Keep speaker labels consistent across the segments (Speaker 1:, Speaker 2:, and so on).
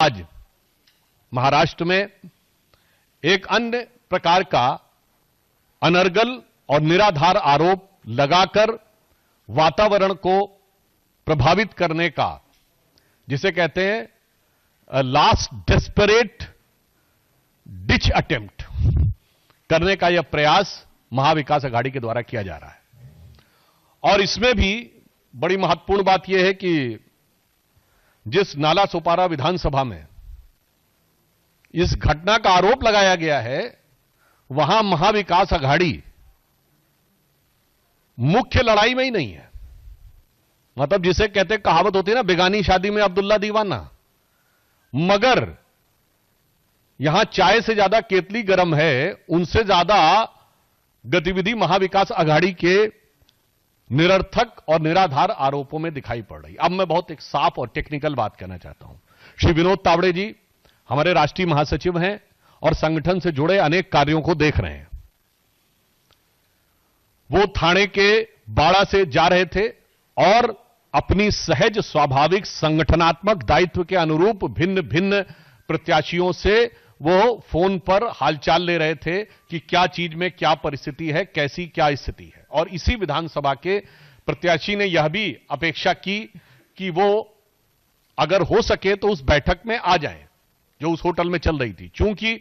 Speaker 1: आज महाराष्ट्र में एक अन्य प्रकार का अनर्गल और निराधार आरोप लगाकर वातावरण को प्रभावित करने का, जिसे कहते हैं लास्ट डेस्परेट डिच अटेम्प्ट करने का यह प्रयास महाविकास अघाड़ी के द्वारा किया जा रहा है। और इसमें भी बड़ी महत्वपूर्ण बात यह है कि जिस नाला सोपारा विधानसभा में इस घटना का आरोप लगाया गया है, वहां महाविकास अघाड़ी मुख्य लड़ाई में ही नहीं है। मतलब जिसे कहते कहावत होती है ना, बेगानी शादी में अब्दुल्ला दीवाना। मगर यहां चाय से ज्यादा केतली गर्म है, उनसे ज्यादा गतिविधि महाविकास अघाड़ी के निरर्थक और निराधार आरोपों में दिखाई पड़ रही। अब मैं बहुत एक साफ और टेक्निकल बात कहना चाहता हूं। श्री विनोद तावड़े जी हमारे राष्ट्रीय महासचिव हैं और संगठन से जुड़े अनेक कार्यों को देख रहे हैं। वो थाने के बाड़ा से जा रहे थे और अपनी सहज स्वाभाविक संगठनात्मक दायित्व के अनुरूप भिन्न भिन्न प्रत्याशियों से वो फोन पर हालचाल ले रहे थे कि क्या चीज में क्या परिस्थिति है, कैसी क्या स्थिति है। और इसी विधानसभा के प्रत्याशी ने यह भी अपेक्षा की कि वो अगर हो सके तो उस बैठक में आ जाएं जो उस होटल में चल रही थी। चूंकि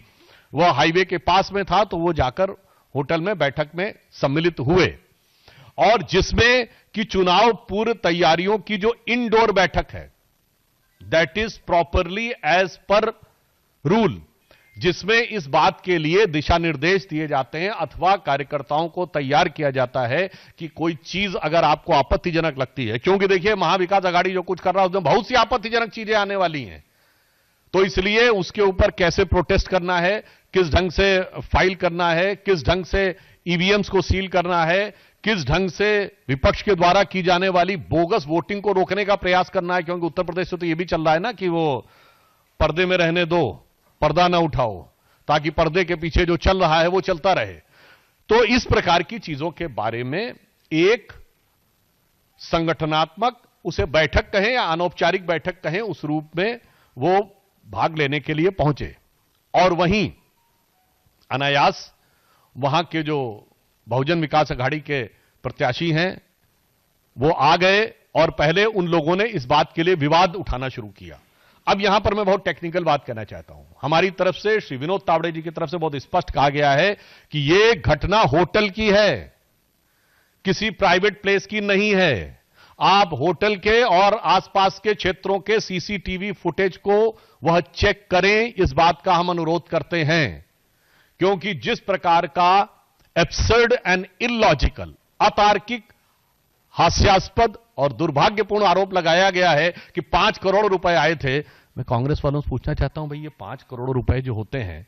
Speaker 1: वह हाईवे के पास में था तो वो जाकर होटल में बैठक में सम्मिलित हुए, और जिसमें कि चुनाव पूर्व तैयारियों की जो इंडोर बैठक है, that is properly as per rule, जिसमें इस बात के लिए दिशा निर्देश दिए जाते हैं अथवा कार्यकर्ताओं को तैयार किया जाता है कि कोई चीज अगर आपको आपत्तिजनक लगती है, क्योंकि देखिए महाविकास अघाड़ी जो कुछ कर रहा है उसमें बहुत सी आपत्तिजनक चीजें आने वाली हैं, तो इसलिए उसके ऊपर कैसे प्रोटेस्ट करना है, किस ढंग से फाइल करना है, किस ढंग से ईवीएम्स को सील करना है, किस ढंग से विपक्ष के द्वारा की जाने वाली बोगस वोटिंग को रोकने का प्रयास करना है। क्योंकि उत्तर प्रदेश से तो यह भी चल रहा है ना कि वो पर्दे में रहने दो, पर्दा ना उठाओ, ताकि पर्दे के पीछे जो चल रहा है वो चलता रहे। तो इस प्रकार की चीजों के बारे में एक संगठनात्मक, उसे बैठक कहें या अनौपचारिक बैठक कहें, उस रूप में वो भाग लेने के लिए पहुंचे। और वहीं अनायास वहां के जो बहुजन विकास अघाड़ी के प्रत्याशी हैं वो आ गए और पहले उन लोगों ने इस बात के लिए विवाद उठाना शुरू किया। अब यहां पर मैं बहुत टेक्निकल बात कहना चाहता हूं। हमारी तरफ से, श्री विनोद तावड़े जी की तरफ से बहुत स्पष्ट कहा गया है कि यह घटना होटल की है, किसी प्राइवेट प्लेस की नहीं है। आप होटल के और आसपास के क्षेत्रों के सीसीटीवी फुटेज को वह चेक करें, इस बात का हम अनुरोध करते हैं। क्योंकि जिस प्रकार का एब्सर्ड एंड इलॉजिकल, अतार्किक, हास्यास्पद और दुर्भाग्यपूर्ण आरोप लगाया गया है कि 5 करोड़ रुपए आए थे। मैं कांग्रेस वालों से पूछना चाहता हूं, भाई ये 5 करोड़ रुपए जो होते हैं,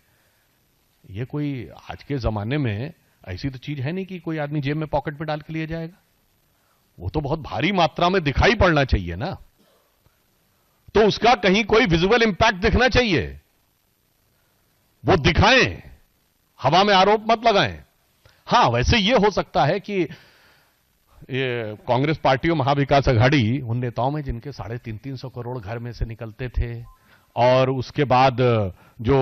Speaker 1: ये कोई आज के जमाने में ऐसी तो चीज है नहीं कि कोई आदमी जेब में पॉकेट में डाल के लिए जाएगा। वो तो बहुत भारी मात्रा में दिखाई पड़ना चाहिए ना, तो उसका कहीं कोई विजुअल इंपैक्ट दिखना चाहिए, वो दिखाएं, हवा में आरोप मत लगाएं। हां, वैसे ये हो सकता है कि ये कांग्रेस पार्टी और महाविकास अघाड़ी उन नेताओं में जिनके 350 करोड़ घर में से निकलते थे, और उसके बाद जो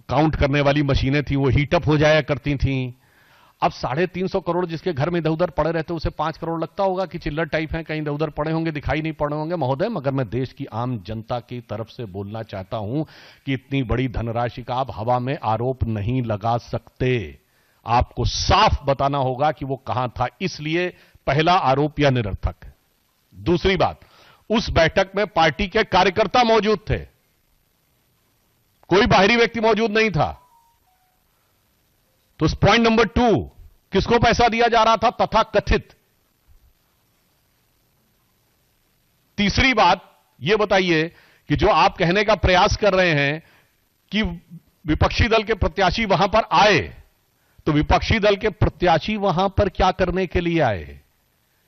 Speaker 1: काउंट करने वाली मशीनें थी वो हीटअप हो जाया करती थीं। अब 350 करोड़ जिसके घर में इधर उधर पड़े रहते, उसे 5 करोड़ लगता होगा कि चिल्लर टाइप है, कहीं इधर उधर पड़े होंगे, दिखाई नहीं पड़े होंगे। महोदय, मगर मैं देश की आम जनता की तरफ से बोलना चाहता हूं कि इतनी बड़ी धनराशि का आप हवा में आरोप नहीं लगा सकते। आपको साफ बताना होगा कि वो कहां था। इसलिए पहला आरोप यह निरर्थक है। दूसरी बात, उस बैठक में पार्टी के कार्यकर्ता मौजूद थे, कोई बाहरी व्यक्ति मौजूद नहीं था। तो पॉइंट नंबर 2, किसको पैसा दिया जा रहा था तथा कथित। तीसरी बात यह बताइए कि जो आप कहने का प्रयास कर रहे हैं कि विपक्षी दल के प्रत्याशी वहां पर आए, तो विपक्षी दल के प्रत्याशी वहां पर क्या करने के लिए आए?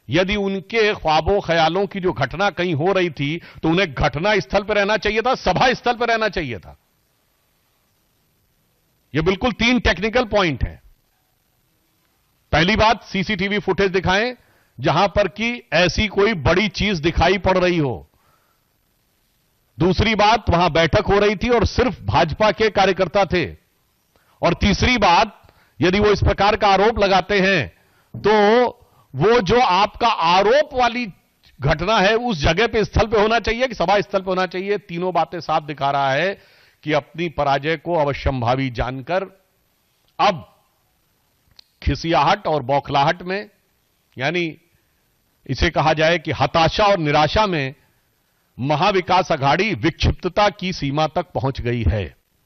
Speaker 1: यदि उनके ख्वाबों ख्यालों की जो घटना कहीं हो रही थी तो उन्हें घटना स्थल पर रहना चाहिए था, सभा स्थल पर रहना चाहिए था। यह बिल्कुल 3 टेक्निकल पॉइंट है। पहली बात, सीसीटीवी फुटेज दिखाएं जहां पर कि ऐसी कोई बड़ी चीज दिखाई पड़ रही हो। दूसरी बात, वहां बैठक हो रही थी और सिर्फ भाजपा के कार्यकर्ता थे। और तीसरी बात, यदि वो इस प्रकार का आरोप लगाते हैं तो वो जो आपका आरोप वाली घटना है उस जगह पे, स्थल पे होना चाहिए कि सभा स्थल पे होना चाहिए। तीनों बातें साफ दिखा रहा है कि अपनी पराजय को अवश्यंभावी जानकर अब खिसियाहट और बौखलाहट में, यानी इसे कहा जाए कि हताशा और निराशा में महाविकास अघाड़ी विक्षिप्तता की सीमा तक पहुंच गई है।